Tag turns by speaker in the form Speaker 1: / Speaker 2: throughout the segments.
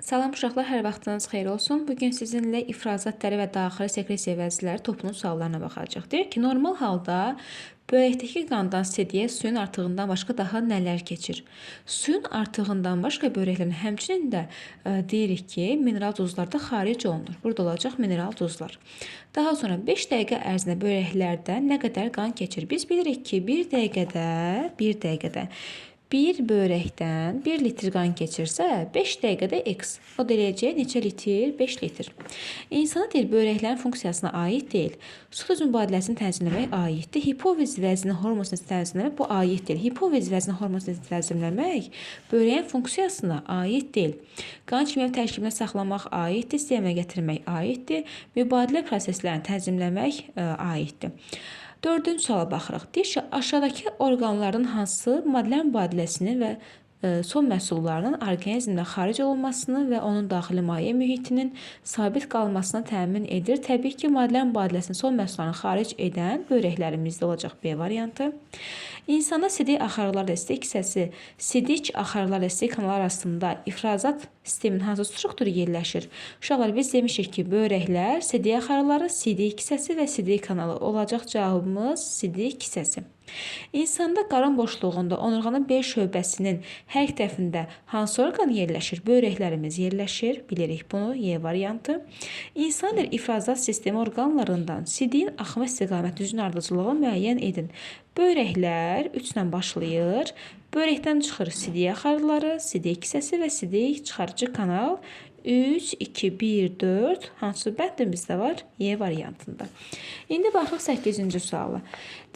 Speaker 1: Salam uşaqlar, hər vaxtınız xeyir olsun. Bugün sizinlə ifrazatları və daxili sekresiya vəzləri toplunun suallarına baxacağıq. Deyir ki, normal halda böyrəkdəki qandan sediyə suyun artığından başqa daha nələr keçir? Suyun artığından başqa böyrəklərin həmçinin də deyirik ki, mineral duzlar da xaric olunur. Burada olacaq mineral duzlar. Daha sonra 5 dəqiqə ərzində böyrəklərdə nə qədər qan keçir? Biz bilirik ki, 1 dəqiqədə bir böyrəkdən 1 litr qan keçirsə, 5 dəqiqədə x. O da eləyəcək neçə litr? 5 litr. İnsana deyil, böyrəklərin funksiyasına aid deyil. Su mübadiləsini tənzimləmək aiddir. Hipofiz vəzini hormonunu tənzimləmək bu aid deyil. Hipofiz vəzini hormonunu tənzimləmək böyrəyin funksiyasına aid deyil. Qan kimyəvi tərkibində saxlamaq aiddir, sistemə gətirmək aiddir. Mübadilə proseslərini tənzimləmək aiddir. Dördüncü suala baxırıq. Deyir ki, aşağıdakı orqanların hansı maddələr mübadiləsini və son məhsullarının orqanizmdən xaric olunmasını və onun daxili maye mühitinin sabit qalmasını təmin edir. Təbii ki, maddələr mübadiləsinin son məhsullarını xaric edən böyrəklərimizdə olacaq B variantı. İnsanda sidik axarlarla sidik hissəsi, sidik axarlarla sidik kanallar arasında ifrazat sisteminin hansı strukturu yerləşir? Uşaqlar, biz demişik ki, böyrəklər, sidik axarları, sidik hissəsi və sidik kanalı olacaq. Cavabımız sidik hissəsi. İnsanda qarın boşluğunda onurğanın B şöbəsinin hər tərəfində hansı orqan yerləşir? Böyrəklərimiz yerləşir. Bilirik bunu. Y variantı. İnsanın ifrazat sistemi orqanlarından sidiyin axma istiqamət düzün ardıcılığı müəyyən edin. Böyrəklər 3 ilə başlayır. Böyrəkdən çıxır sidik axarları, sidik hissəsi və sidik çıxarıcı kanal. 3, 2, 1, 4 hansı bəndimizdə var? Y variantında. İndi baxırıq 8-ci suala.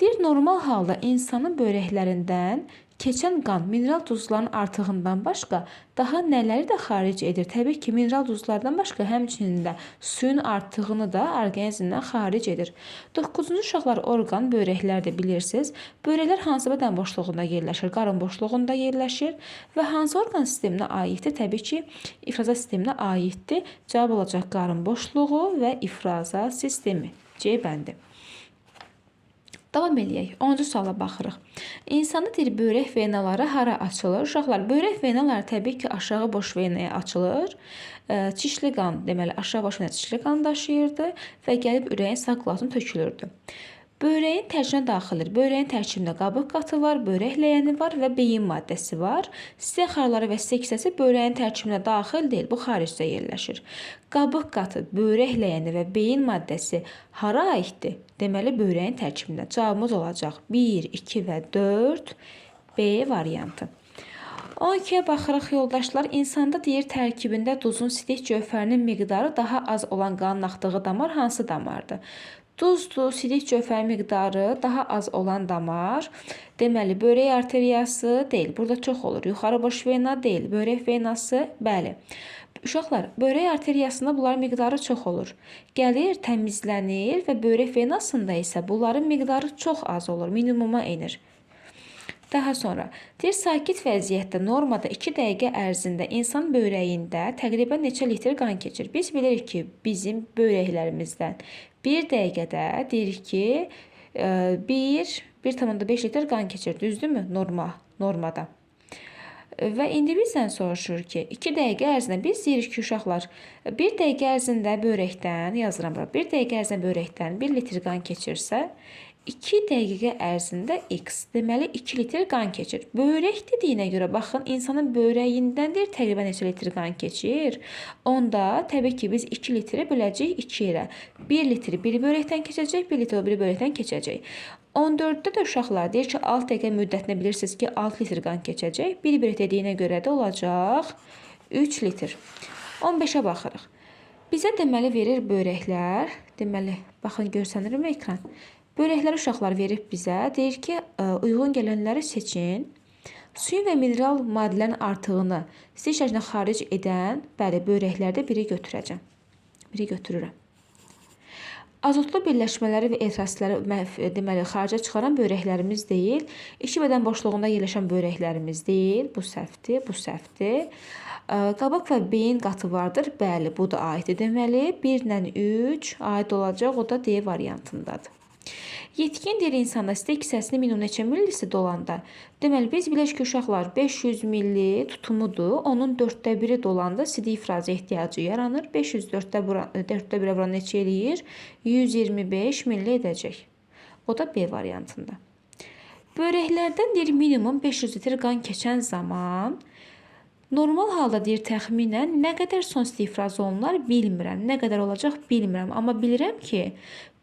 Speaker 1: Deyir, normal halda insanın böyrəklərindən keçən qan mineral duzların artığından başqa daha nələri də xaric edir? Təbii ki, mineral duzlardan başqa həmçinin də suyun artığını da orqanizmdən xaric edir. 9-cu uşaqlar orqan böyrəklərdə bilirsiniz. Böyrəklər hansı bədən boşluğunda yerləşir? Qarın boşluğunda yerləşir və hansı orqan sisteminə aiddir? Təbii ki, ifrazat sisteminə aiddir. Cavab olacaq qarın boşluğu və ifrazat sistemi. C bəndi. Davam eləyək. 10-cu suala baxırıq. İnsanda deyir, böyrək venaları hara açılır? Uşaqlar, böyrək venaları təbii ki, aşağı boş venaya açılır. Çişli qan, deməli, aşağı boş venaya çişli qan daşıyırdı və gəlib ürəyin sağ qulağına tökülürdü. Böyrəyin tərkibinə daxildir. Böyrəyin tərkibində qabıq qatı var, böyrək ləyəni var və beyin maddəsi var. Sidik axarları və sidik hissəsi böyrəyin tərkibinə daxil deyil, bu xaricdə yerləşir. Qabıq qatı, böyrək ləyəni və beyin maddəsi hara aiddir? Deməli, böyrəyin tərkibində. Cavabımız olacaq 1, 2 və 4 B variantı. 12-yə baxırıq yoldaşlar. İnsanda deyir, tərkibində duzun sidik cövhərinin miqdarı daha az olan qanın axdığı damar hansı damardır? Duzdur, sidik cövhər miqdarı daha az olan damar. Deməli, böyrək arteriyası deyil. Burada çox olur. Yuxarı boş vena deyil. Böyrək venası, bəli. Uşaqlar, böyrək arteriyasında bunların miqdarı çox olur. Gəlir, təmizlənir və böyrək venasında isə bunların miqdarı çox az olur. Minimuma enir. Daha sonra, deyir, sakit vəziyyətdə normada 2 dəqiqə ərzində insan böyrəyində təqribən neçə litr qan keçir? Biz bilirik ki, bizim böyrəklərimizdən 1 dəqiqədə deyirik ki, 1,5 litr qan keçir, düzdürmü? Normada. Və indi bizdən soruşur ki, 2 dəqiqə ərzində biz deyirik ki, uşaqlar, 1 dəqiqə ərzində böyrəkdən, yazıram bura, 1 dəqiqə ərzində böyrəkdən 1 litr qan keçirsə, 2 dəqiqə ərzində x, deməli 2 litr qan keçir. Böyrək dediyinə görə, baxın, insanın böyrəyindəndir təqribən neçə litr qan keçir. Onda təbii ki, biz 2 litri böləcəyik 2 yerə. 1 litri biri böyrəkdən keçəcək, 1 litri o biri böyrəkdən keçəcək. 14-də də uşaqlar deyir ki, 6 dəqiqə müddətində bilirsiniz ki, 6 litr qan keçəcək. Bir dediyinə görə də olacaq 3 litr. 15-ə baxırıq. Bizə deməli verir böyrəklər. Deməli, baxın, görsənirmi ekran? Böyrəkləri uşaqlar verib bizə. Deyir ki, uyğun gələnləri seçin. Suyun və mineral maddələrin artığını sidik şəkildə xaric edən, bəli, böyrəklərdə biri götürəcəm. Biri götürürəm. Azotlu birləşmələri və eritrositləri deməli, xaricə çıxaran böyrəklərimiz deyil. 2 bədən boşluğunda yerləşən böyrəklərimiz deyil. Bu səhvdir, bu səhvdir. Qabıq və beyin qatı vardır. Bəli, bu da aiddir. Deməli, 1 ilə 3 aid olacaq. O da D variantındadır. Yetkin diri insanda steak hissəsini minimum neçə millisi dolanda? Deməli, biz bilək ki, uşaqlar 500 milli tutumudur. Onun 1/4 dolanda sidik ifraza ehtiyacı yaranır. 500 4/1 vuran neçə eləyir? 125 milli edəcək. O da B variantında. Börəklərdən deyir minimum 500 litr qan keçən zaman normal halda deyir təxminən nə qədər son sidik ifraz olunar bilmirəm. Nə qədər olacaq bilmirəm. Amma bilirəm ki,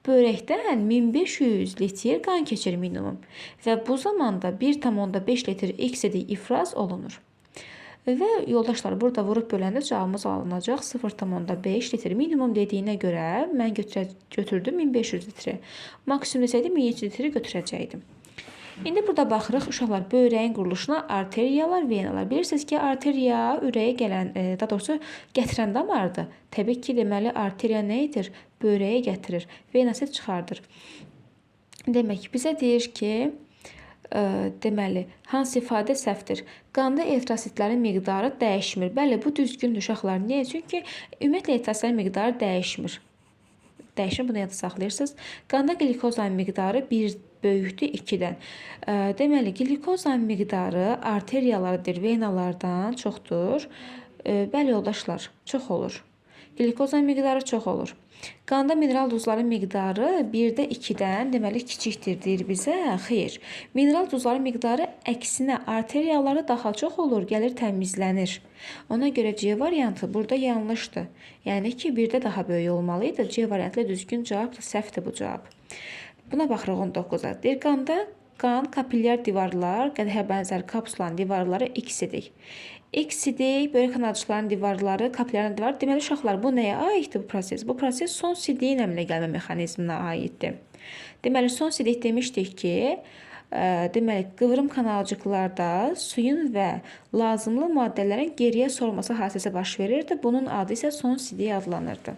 Speaker 1: börəkdən 1500 litr qan keçir minimum. Və bu zamanda 1,5 litr X sidik ifraz olunur. Və yoldaşlar burada vurub böləndə cavabımız alınacaq 0,5 litr. Minimum dediyinə görə mən götürdüm 1500 litri. Maksimum desəydim 1700 litri götürəcəkdim. İndi burada baxırıq uşaqlar böreğin quruluşuna arteriyalar, venalar. Bilirsiniz ki, arteriya ürəyə gələn, daha doğrusu gətirən damardır. Təbii ki, deməli arteriya nə edir? Böreği gətirir, venası çıxardır. Demək bizə deyir ki, deməli hansı ifadə səhvdir? Qanda eritrositlərin miqdarı dəyişmir. Bəli, bu düzgündür uşaqlar. Niyə? Çünki ümumiyyətlə eritrositlərin miqdarı dəyişmir. Bunu yadda saxlayırsınız. Qanda glikozanın miqdarı 1 böyükdür 2-dən. Deməli, glikozanın miqdarı arteriyalardır, venalardan çoxdur. Bəli, yoldaşlar, çox olur. Glikozanın miqdarı çox olur. Qanda mineral duzların miqdarı 1-də 2-dən, deməli, kiçikdir deyir bizə. Xeyr. Mineral duzların miqdarı əksinə arteriyaları daha çox olur, gəlir təmizlənir. Ona görə C variantı burada yanlışdır. Yəni ki, 1-də daha böyük olmalıydı. C variantlı düzgün cavab, səhvdir bu cavab. Buna baxırıq 19-a. Deyir, qanda qan kapillyar divarlar, qədəhə bənzər kapsulanın divarları X-idik. X-idik, börək kanalcıqların divarları, kapillyarın divarı. Deməli, uşaqlar, bu nəyə aiddir bu proses? Bu proses son sidiyin əmələ gəlmə mexanizminə aiddir. Deməli, son sidik demişdik ki, deməli, qıvrım kanalcıqlarda suyun və lazımlı maddələrin geriyə sorulması hadisəsi baş verirdi. Bunun adı isə son sidik adlanırdı.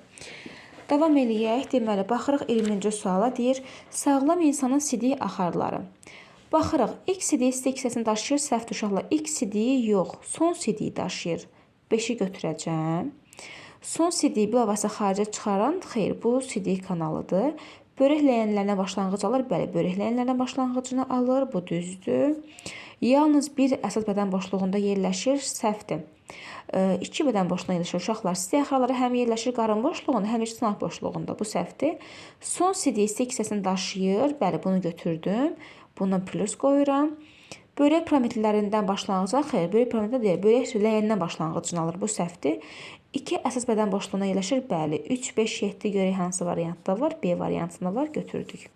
Speaker 1: Davam eləyək. Deməli, baxırıq 20-ci suala deyir, sağlam insanın sidik axarları. Baxırıq, X sidiyi steak hissəsini daşıyır, səhvdir uşaqlar. X sidiyi yox, son sidiyi daşıyır. 5-i götürəcəm. Son sidiyi bilavasitə xaricə çıxaran, xeyr, bu sidik kanalıdır. Börək ləyənlərinə başlanğıc alır, bəli, börək ləyənlərinə başlanğıcını alır, bu düzdür. Yalnız bir əsas bədən boşluğunda yerləşir, səhvdir. 2 bədən boşluğuna yerləşir uşaqlar. Sidik axarları həm yerləşir qarın boşluğunda, həm də sınaq boşluğunda. Bu səhvdir. Son sidik steak hissəsini daşıyır. Bəli, bunu götürdüm. Buna plus qoyuram. Börək piramidlərindən başlanğıcına, xeyr, börək piramiddə deyil, börək ləyənindən başlanğıcını alır. Bu səhvdir. 2 əsas bədən boşluğuna yerləşir. Bəli, 3, 5, 7 görək hansı variantda var? B variantında var. Götürdük.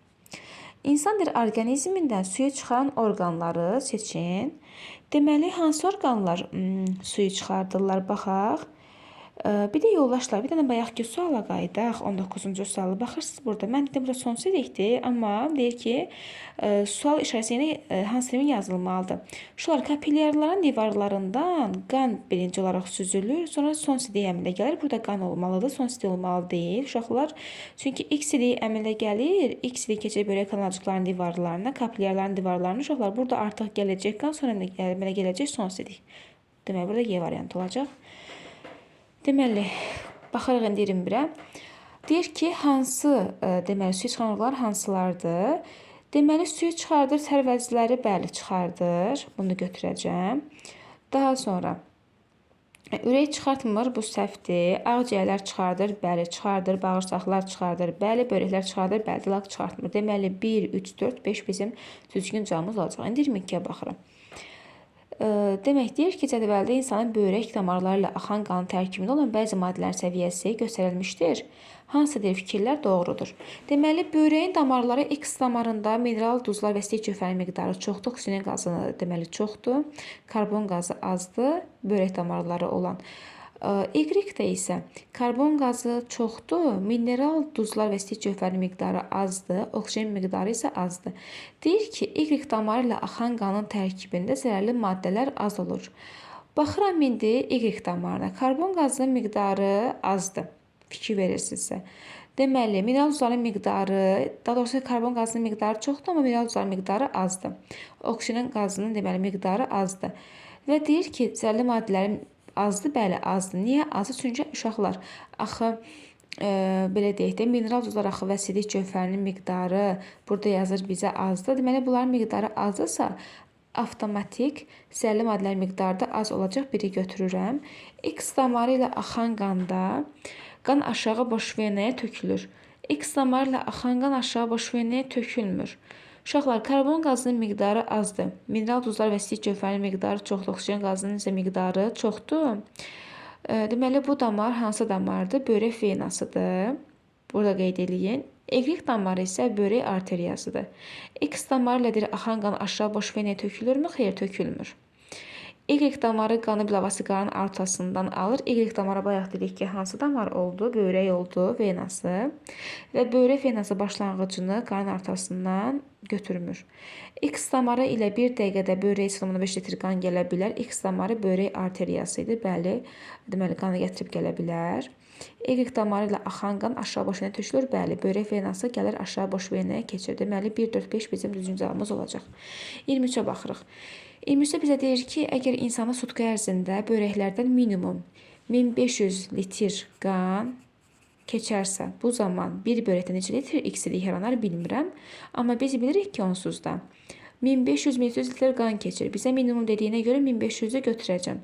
Speaker 1: İnsan orqanizmindən suyu çıxaran orqanları seçin. Deməli, hansı orqanlar suyu çıxardırlar? Baxaq. Bir də yoldaşlar, bir dənə bayaqki suala qayıdaq, 19-cu sualı. Baxırsınız burada, mən dedim, burada son sidikdir, amma deyir ki, sual işarəsi ilə hansı temin yazılmalıdır. Şular, kapillyarların divarlarından qan birinci olaraq süzülür, sonra son sidik əmələ gəlir. Burada qan olmalıdır, son sidik olmalı deyil, uşaqlar. Çünki X sidik əmələ gəlir, X sidik keçir börək kanalcıqların divarlarına, kapillyarların divarlarına. Uşaqlar, burada artıq gələcək qan, sonra əmələ gələcək son sidik. Deməli, burada Y variantı olacaq. Deməli, baxarıq indi 21-ə. Deyir ki, hansı, deməli, suyu çıxaran orqanlar hansılardır? Deməli, suyu çıxardır, tərvəzləri, bəli, çıxardır. Bunu götürəcəm. Daha sonra, ürək çıxartmır, bu səhvdir. Ağciyərlər çıxardır, bəli, çıxardır. Bağırsaqlar çıxardır, bəli. Börəklər çıxardır, bəli, dilaq çıxartmır. Deməli, 1, 3, 4, 5 bizim düzgün cavabımız olacaq. İndi 22-yə baxırım. Demək deyir ki, cədvəldə insanın börək damarları ilə axan qanın tərkibində olan bəzi maddələrin səviyyəsi göstərilmişdir. Hansı deyir fikirlər doğrudur? Deməli, börəyin damarları X damarında mineral duzlar və steak cövhərinin miqdarı çoxdur, oksigen qazı deməli çoxdur, karbon qazı azdır, börək damarları olan. Y-də isə karbon qazı çoxdur, mineral duzlar və steak cövhərinin miqdarı azdır, oksigen miqdarı isə azdır. Deyir ki, Y damarı ilə axan qanın tərkibində zərərli maddələr az olur. Baxıram indi Y damarına. Karbon qazının miqdarı azdır. Fikir verirsinizsə. Deməli, mineral duzların miqdarı, daha doğrusu karbon qazının miqdarı çoxdur, amma mineral duzların miqdarı azdır. Oksigen qazının deməli miqdarı azdır. Və deyir ki, zərərli maddələrin azdır, bəli, azdır. Niyə azdır? Çünki uşaqlar, axı belə deyək də, mineral duzlar axı və sidik cövhərinin miqdarı burada yazır bizə azdır. Deməli, bunların miqdarı azdırsa, avtomatik zərərli maddələrin miqdarı da az olacaq. Biri götürürəm. X damarı ilə axan qanda qan aşağı boş venaya tökülür. X damarı ilə axan qan aşağı boş venaya tökülmür. Uşaqlar, karbon qazının miqdarı azdır. Mineral duzlar və sidik cövhərinin miqdarı çoxdur. Oksigen qazının isə miqdarı çoxdur. Deməli, bu damar hansı damardır? Böyrək venasıdır. Burada qeyd eləyin. Y damarı isə böyrək arteriyasıdır. X damarı ilə axan qan aşağı boş venaya tökülürmü? Xeyr, tökülmür. Y damarı qanı blavasikaların artasından alır. Y damarı bayaq dedik ki, hansı damar oldu? Böyrək oldu, venası. Və böyrək venası başlanğıcını qanın artasından götürmür. X damarı ilə bir dəqiqədə böyrək sıxımına 5 litr qan gələ bilər. X damarı böyrək arteriyası idi. Bəli, deməli qanı gətirib gələ bilər. Y damarı ilə axan qan aşağı boş venaya tökülür. Bəli, böyrək venası gəlir aşağı boş venaya keçir. Deməli 1, 4, 5 bizim düzgün cavabımız olacaq. 23-ə baxırıq. 23-də bizə deyir ki, əgər insana sutka ərzində böyrəklərdən minimum 1500 litr qan keçərsə, bu zaman bir böyrəkdə neçə litr x-lik yaranar bilmirəm. Amma biz bilirik ki, onsuz da 1500 litr qan keçir. Bizə minimum dediyinə görə 1500-ü götürəcəm.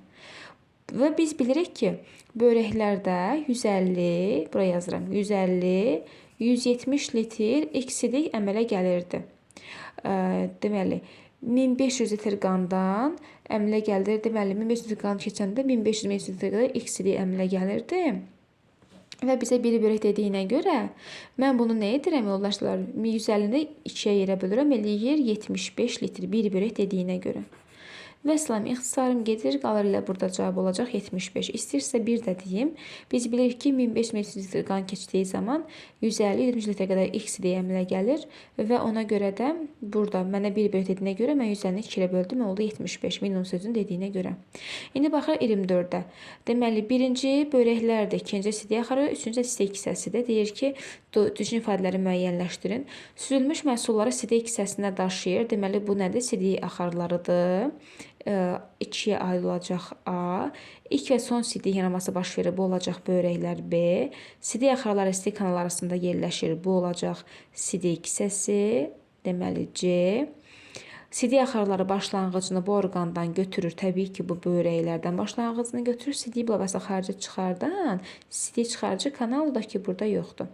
Speaker 1: Və biz bilirik ki, böyrəklərdə 150, buraya yazıram, 150, 170 litr x-lik əmələ gəlirdi. Deməli, 1500 litr qandan əmələ gəldir. Deməli, 1500 litr qan keçəndə 1500 litr qədər x-lik əmələ gəlirdi. Və bizə biri böyrək dediyinə görə mən bunu nə edirəm yoldaşlar? 150-ni 2-yə yerə bölürəm, eləyir 75 litr bir böyrək dediyinə görə. Və salam, ixtisarım gedir, qalır ilə burada cavab olacaq 75. İstəyirsə bir də deyim. Biz bilirik ki, 1500 litr qan keçdiyi zaman 150-70 litr qədər x-lik əmələ gəlir və ona görə də burada mənə bir böyrək dediyinə görə mən 150-ni 2 ilə böldüm, oldu 75 minimum sözün dediyinə görə. İndi baxır 24-də. Deməli, birinci böyrəklərdir, ikinci sidik axarı, üçüncü sidik hissəsidir. Deyir ki, düzgün ifadələri müəyyənləşdirin. Süzülmüş məhsulları sidik hissəsinə daşıyır. Deməli, bu nədir? Sidik axarlarıdır. 2-yə aid olacaq A. İlk və son sidik yanaması baş verir. Bu olacaq böyrəklər B. Sidik axarları sidik kanal arasında yerləşir. Bu olacaq sidik hissəsi. Deməli C. Sidik axarları başlanğıcını bu orqandan götürür. Təbii ki, bu böyrəklərdən başlanğıcını götürür. Sidik blavası xarici çıxardan sidik çıxarıcı kanal da ki, burada yoxdur.